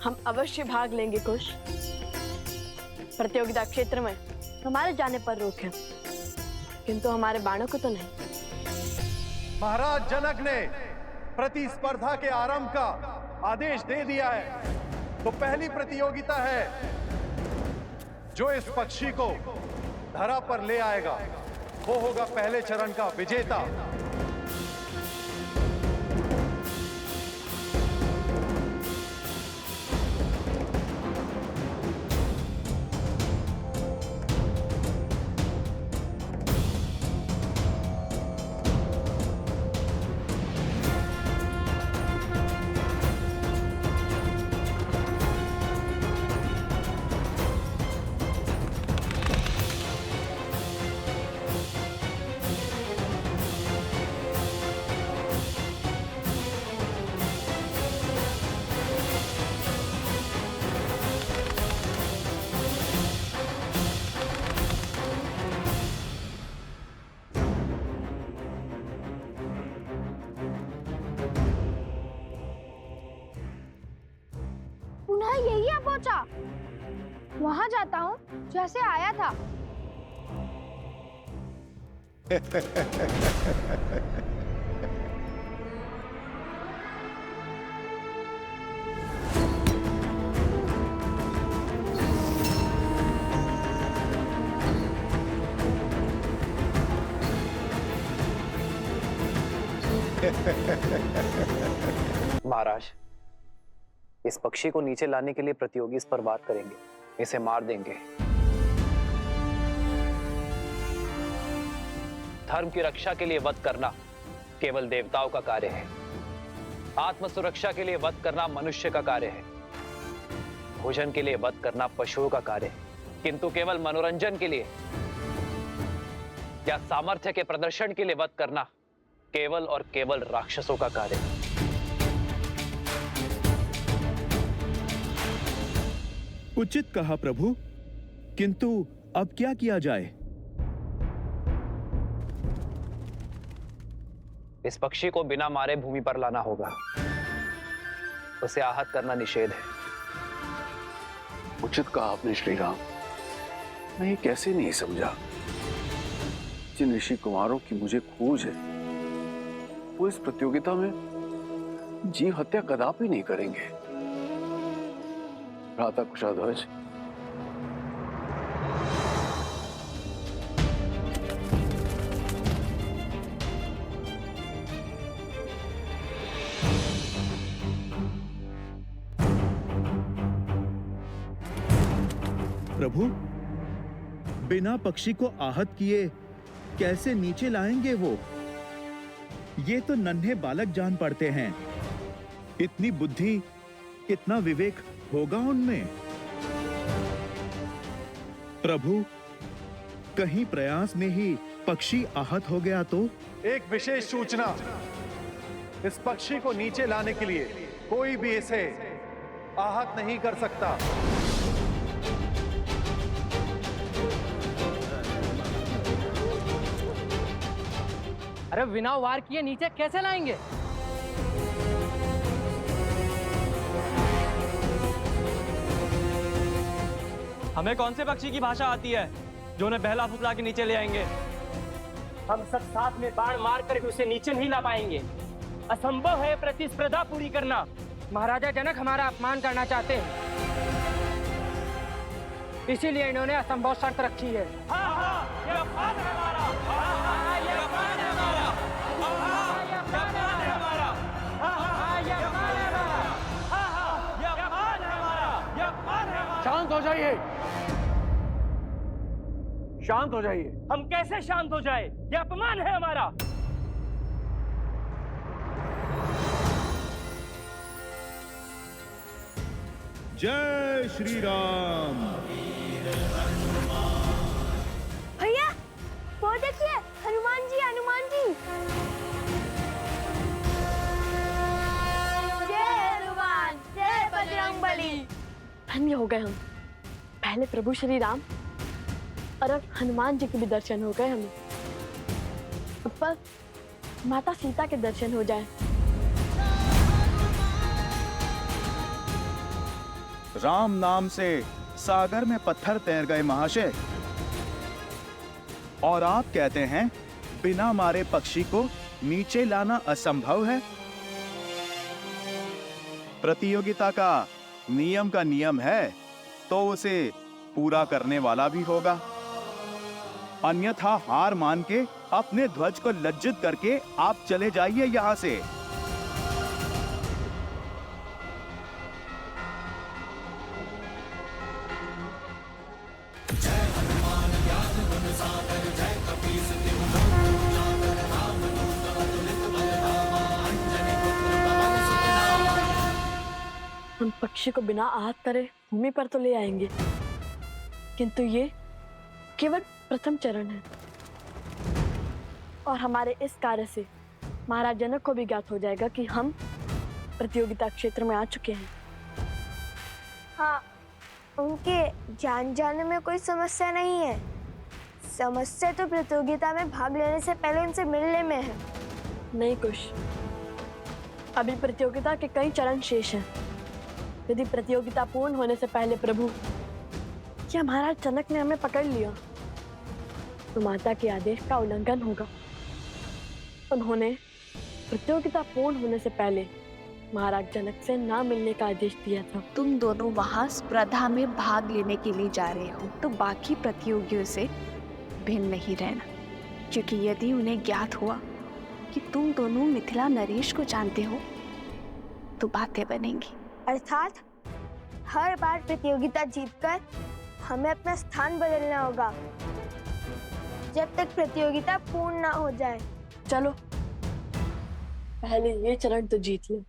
हम अवश्य भाग लेंगे कुश। प्रतियोगिता क्षेत्र में हमारे जाने पर रोक है, किंतु हमारे बाणों को तो नहीं। महाराज जनक ने प्रतिस्पर्धा के आरंभ का आदेश दे दिया है, तो पहली प्रतियोगिता है जो इस पक्षी को धरा पर ले आएगा वो होगा पहले चरण का विजेता। यही आ पहुंचा। वहां जाता हूँ जैसे आया था। महाराज, इस पक्षी को नीचे लाने के लिए प्रतियोगी इस पर वार करेंगे, इसे मार देंगे। धर्म की रक्षा के लिए वध करना केवल देवताओं का कार्य है। आत्म सुरक्षा के लिए वध करना मनुष्य का कार्य है। भोजन के लिए वध करना पशुओं का कार्य है, किंतु केवल मनोरंजन के लिए या सामर्थ्य के प्रदर्शन के लिए वध करना केवल और केवल राक्षसों का कार्य है। उचित कहा प्रभु, किंतु अब क्या किया जाए? इस पक्षी को बिना मारे भूमि पर लाना होगा। उसे आहत करना निषेध है। उचित कहा आपने श्री राम। मैं ये कैसे नहीं समझा। जिन ऋषि कुमारों की मुझे खोज है वो इस प्रतियोगिता में जीव हत्या कदापि नहीं करेंगे। भ्राता कुशाध्वज, प्रभु, बिना पक्षी को आहत किए कैसे नीचे लाएंगे वो? ये तो नन्हे बालक जान पड़ते हैं। इतनी बुद्धि, इतना विवेक होगा उनमें? प्रभु, कहीं प्रयास में ही पक्षी आहत हो गया तो? एक विशेष सूचना, इस पक्षी को नीचे लाने के लिए कोई भी इसे आहत नहीं कर सकता। अरे बिना वार किए नीचे कैसे लाएंगे? हमें कौन से पक्षी की भाषा आती है जो उन्हें बहला फुसला के नीचे ले आएंगे? हम सब साथ में बाण मार कर भी उसे नीचे नहीं ला पाएंगे। असंभव है प्रतिस्पर्धा पूरी करना। महाराजा जनक हमारा अपमान करना चाहते हैं, इसीलिए इन्होंने असंभव शर्त रखी है। हाँ हाँ, ये अपमान है हमारा। हाँ हाँ, ये अपमान है हमारा। हाँ हाँ, ये अपमान है हमारा। हाँ हाँ, ये अपमान है हमारा। हाँ हाँ, ये अपमान है हमारा। ये अपमान है हमारा। शांत हो जाइए, शांत हो जाइए। हम कैसे शांत हो जाए? ये अपमान है हमारा। जय श्री राम। भैया वो देखिए, हनुमान जी, हनुमान जी। जय हनुमान, जय बजरंगबली। धन्य हो गए हम। पहले प्रभु श्री राम और अब हनुमान जी के भी दर्शन हो गए हमें। ऊपर माता सीता के दर्शन हो जाए। राम नाम से सागर में पत्थर तैर गए महाशय। और आप कहते हैं बिना मारे पक्षी को नीचे लाना असंभव है। प्रतियोगिता का नियम है तो उसे पूरा करने वाला भी होगा, अन्यथा हार मान के अपने ध्वज को लज्जित करके आप चले जाइए यहां से। हम पक्षी को बिना आहत करे भूमि पर तो ले आएंगे, किंतु ये केवल प्रथम चरण है और हमारे इस कार्य से महाराज जनक को भी ज्ञात हो जाएगा कि हम प्रतियोगिता क्षेत्र में आ चुके हैं। हाँ, उनके जान जाने में कोई समस्या नहीं है। समस्या तो प्रतियोगिता में भाग लेने से पहले उनसे मिलने में है। नहीं कुश, अभी प्रतियोगिता के कई चरण शेष हैं। यदि प्रतियोगिता पूर्ण होने से पहले प्रभु या महाराज जनक ने हमें पकड़ लिया तो माता के आदेश का उल्लंघन होगा। उन्होंने प्रतियोगिता पूर्ण होने से पहले महाराज जनक से ना मिलने का आदेश दिया था। तुम दोनों वहाँ स्पर्धा में भाग लेने के लिए जा रहे हो तो बाकी प्रतियोगियों से भिन्न नहीं रहना, क्योंकि यदि उन्हें ज्ञात हुआ कि तुम दोनों मिथिला नरेश को जानते हो तो बातें बनेंगी। अर्थात हर बार प्रतियोगिता जीतकर हमें अपना स्थान बदलना होगा जब तक प्रतियोगिता पूर्ण ना हो जाए। चलो पहले ये चरण तो जीत लो।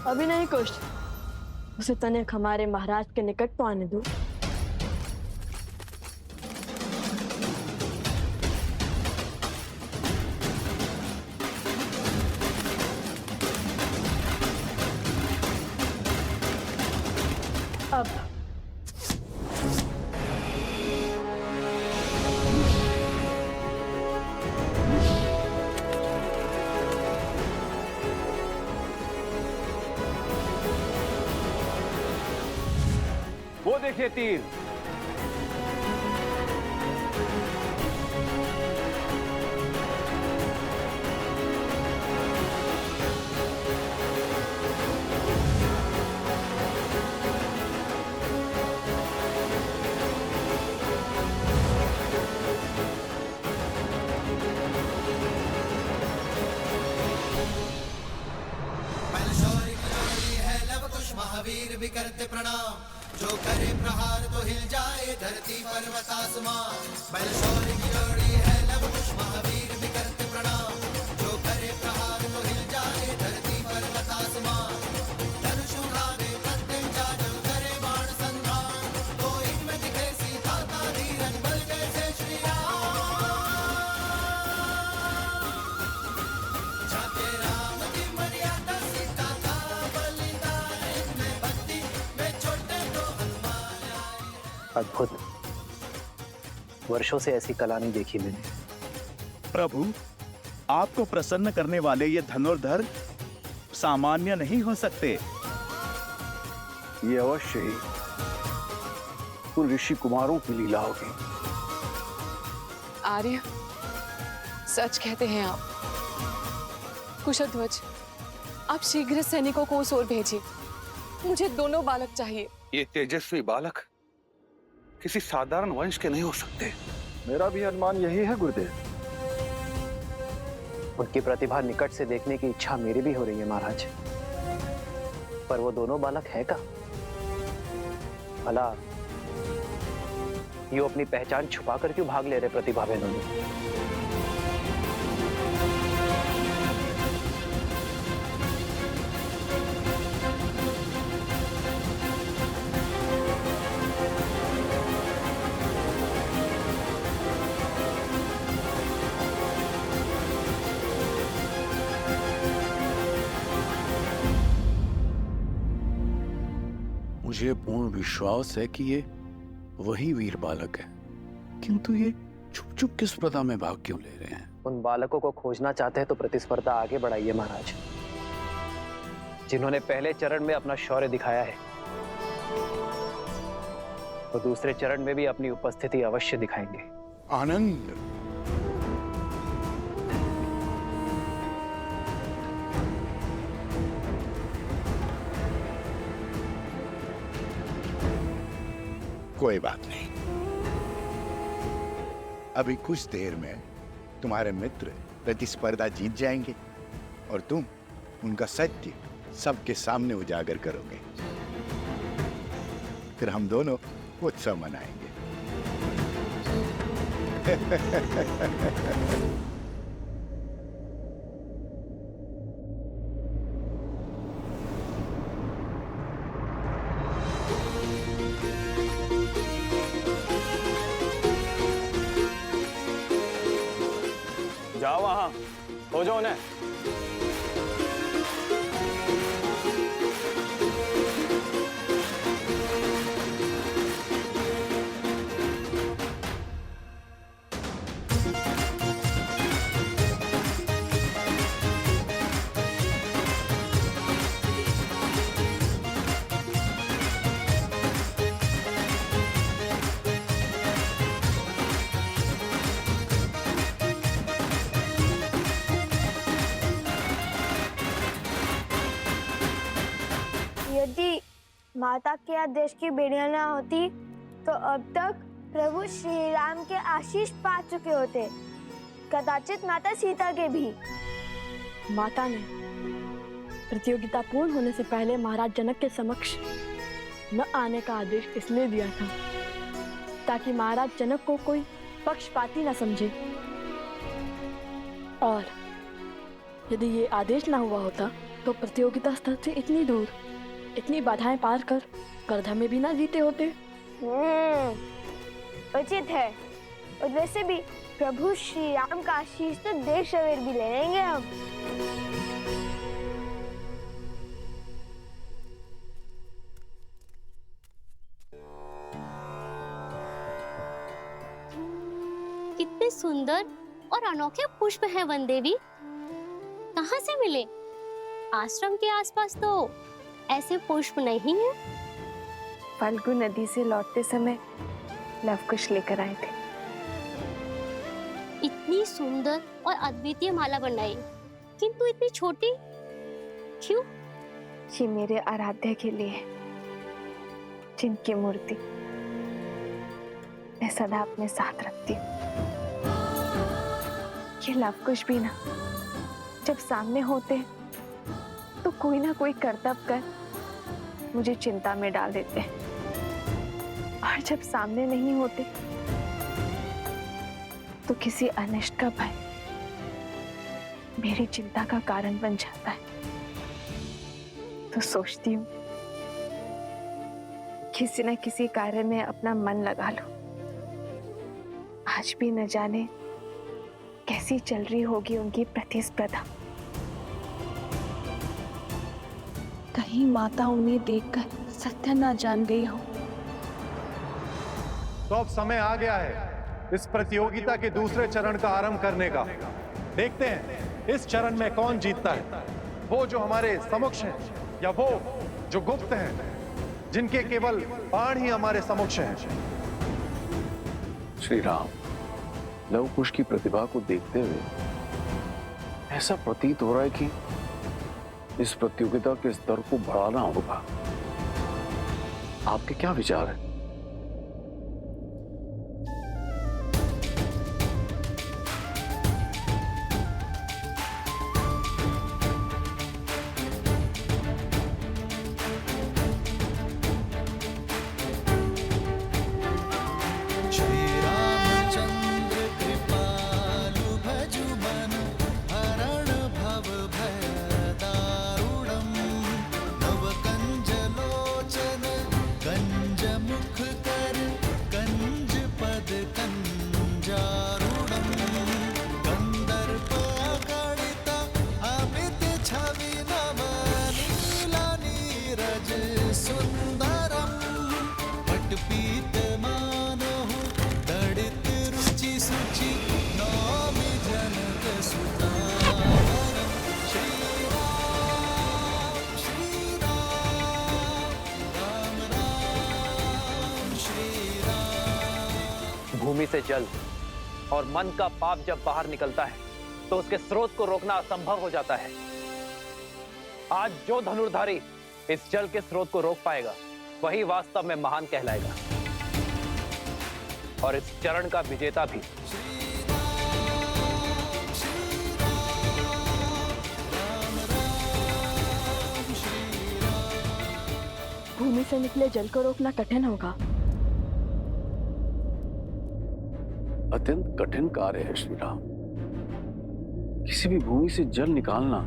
अभी नहीं कुछ, उसे तनिक हमारे महाराज के निकट तो आने दो। अब वो देखिए तीर। महावीर भी करते प्रणाम, जो करे प्रहार तो हिल जाए धरती पर्वत आसमान। बलशौर्य की जोड़ी है लव कुश महावीर भी करते प्रणाम, जो करे प्रहार तो हिल जाए धरती पर्वत आसमान। धनुष उठावे प्रत्यंचा जब करे बाण संधान, तो इनमें दिखे सीता का धीरज बल जैसे श्री राम। जाके राम की मर्यादा सीता का बलिदान, इनमें भक्ति में छोटे तो हनुमान आए। अद्भुत, वर्षों से ऐसी कला नहीं देखी मैंने। प्रभु, आपको प्रसन्न करने वाले ये धनुर्धर सामान्य नहीं हो सकते। ये अवश्य ही उन ऋषि कुमारों की लीला होगी। आर्य, सच कहते हैं आप। कुशध्वज, आप शीघ्र सैनिकों को उस ओर भेजिए। मुझे दोनों बालक चाहिए। ये तेजस्वी बालक किसी साधारण वंश के नहीं हो सकते। मेरा भी अनुमान यही है गुरुदेव। उनकी प्रतिभा निकट से देखने की इच्छा मेरी भी हो रही है महाराज, पर वो दोनों बालक है का? भला ये अपनी पहचान छुपाकर क्यों भाग ले रहे प्रतिभा बहनों? मुझे पूर्ण विश्वास है कि ये वही वीर बालक है, किंतु ये चुप चुप किस स्पर्धा में भाग क्यों ले रहे हैं? उन बालकों को खोजना चाहते हैं तो प्रतिस्पर्धा आगे बढ़ाइए महाराज। जिन्होंने पहले चरण में अपना शौर्य दिखाया है तो दूसरे चरण में भी अपनी उपस्थिति अवश्य दिखाएंगे। आनंद, कोई बात नहीं, अभी कुछ देर में तुम्हारे मित्र प्रतिस्पर्धा जीत जाएंगे और तुम उनका सत्य सबके सामने उजागर करोगे। फिर हम दोनों उत्सव मनाएंगे। जाओ वहां, हो जाओ उन्हें। यदि माता के आदेश की बेड़ियां ना होती तो अब तक प्रभु श्री राम के आशीष पा चुके होते, कदाचित माता सीता के भी। माता ने प्रतियोगिता पूर्ण होने से पहले महाराज जनक के समक्ष न आने का आदेश इसलिए दिया था ताकि महाराज जनक को कोई पक्षपाती न समझे, और यदि ये आदेश ना हुआ होता तो प्रतियोगिता स्थल से इतनी दूर इतनी बाधाएं पार कर करधा में भी ना जीते होते। उचित है। और वैसे भी प्रभु श्री राम का आशीष तो देश सवेर भी ले लेंगे हम। कितने सुंदर और अनोखे पुष्प हैं वन देवी, कहाँ से मिले? आश्रम के आसपास तो ऐसे पुष्प नहीं है। फाल्गु नदी से लौटते समय लवकुश लेकर आए थे। इतनी सुंदर और अद्वितीय माला बनाई, किंतु इतनी छोटी क्यों? ये मेरे आराध्य के लिए, जिनकी मूर्ति मैं सदा अपने साथ रखती हूँ। ये लवकुश भी ना जब सामने होते तो कोई ना कोई करतब कर मुझे चिंता में डाल देते हैं, और जब सामने नहीं होते तो किसी अनिष्ट का भय मेरी चिंता का कारण बन जाता है। तो सोचती हूँ किसी न किसी कार्य में अपना मन लगा लूं। आज भी न जाने कैसी चल रही होगी उनकी प्रतिस्पर्धा। कहीं माता उन्हें देखकर सत्य न जान गई हो। तो अब समय आ गया है इस प्रतियोगिता के दूसरे चरण का आरंभ करने का। देखते हैं इस चरण में कौन जीतता है, वो जो हमारे समक्ष हैं या वो जो गुप्त हैं, जिनके केवल बाण ही हमारे समक्ष हैं। श्री राम, लवकुश की प्रतिभा को देखते हुए ऐसा प्रतीत हो रहा है कि इस प्रतियोगिता के स्तर को बढ़ाना होगा। आपके क्या विचार है? गंज भूमि से जल और मन का पाप जब बाहर निकलता है तो उसके स्रोत को रोकना असंभव हो जाता है। आज जो धनुर्धारी इस जल के स्रोत को रोक पाएगा वही वास्तव में महान कहलाएगा और इस चरण का विजेता भी। भूमि से निकले जल को रोकना कठिन होगा। अत्यंत कठिन कार्य है श्री राम। किसी भी भूमि से जल निकालना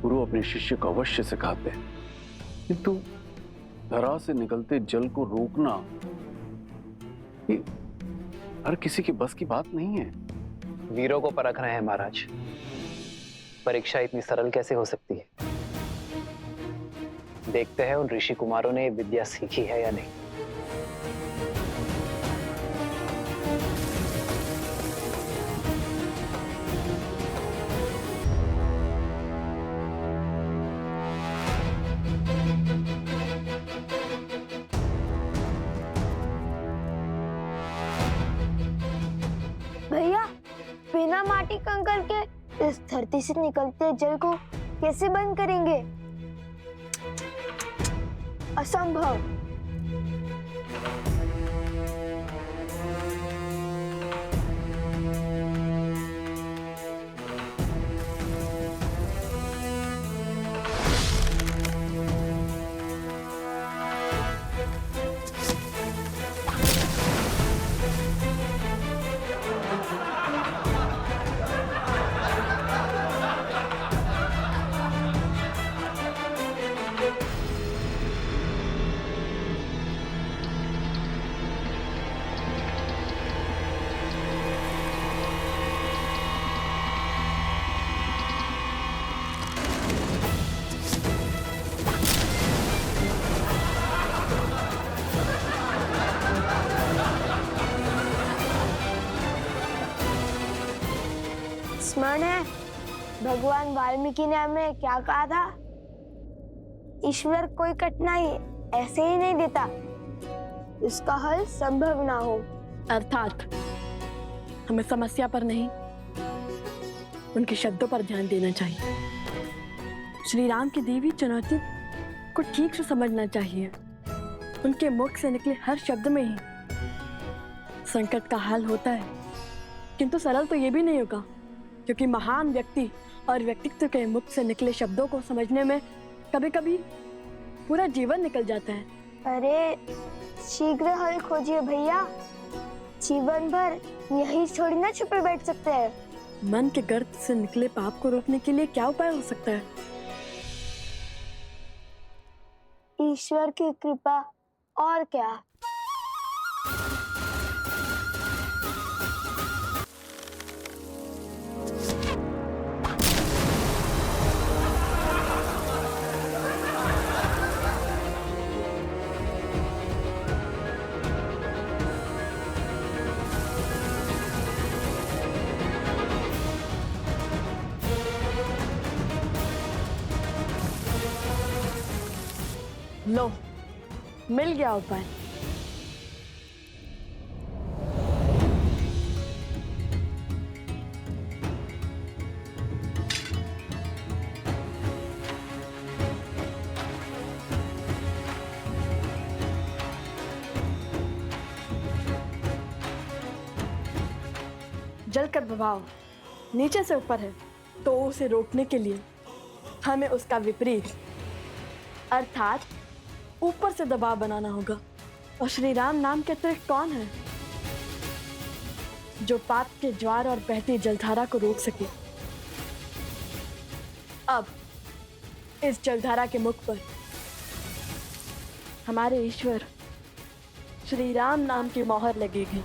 गुरु अपने शिष्य को अवश्य सिखाते हैं, किंतु धरा से निकलते जल को रोकना ये हर किसी के बस की बात नहीं है। वीरों को परख रहे हैं महाराज। परीक्षा इतनी सरल कैसे हो सकती है? देखते हैं उन ऋषि कुमारों ने विद्या सीखी है या नहीं। भैया, बिना माटी कंकड़ के इस धरती से निकलते जल को कैसे बंद करेंगे? असंभव। स्मरण है भगवान वाल्मीकि ने हमें क्या कहा था? ईश्वर कोई कठिनाई ऐसे ही नहीं देता, इसका हल संभव ना हो। अर्थात हमें समस्या पर नहीं, उनके शब्दों पर ध्यान देना चाहिए। श्री राम की दी हुई चुनौती को ठीक से समझना चाहिए। उनके मुख से निकले हर शब्द में ही संकट का हल होता है, किंतु सरल तो ये भी नहीं होगा, क्योंकि महान व्यक्ति और व्यक्तित्व के मुख से निकले शब्दों को समझने में कभी कभी पूरा जीवन निकल जाता है। अरे शीघ्र हल खोजिए भैया, जीवन भर यही थोड़ी ना छुपे बैठ सकते हैं। मन के गर्त से निकले पाप को रोकने के लिए क्या उपाय हो सकता है? ईश्वर की कृपा, और क्या। लो, मिल गया उपाय। जल का प्रभाव नीचे से ऊपर है, तो उसे रोकने के लिए हमें उसका विपरीत अर्थात ऊपर से दबाव बनाना होगा। और श्री राम नाम के अतिरिक्त कौन है जो पाप के ज्वार और बहती जलधारा को रोक सके? अब इस जलधारा के मुख पर हमारे ईश्वर श्री राम नाम की मोहर लगेगी।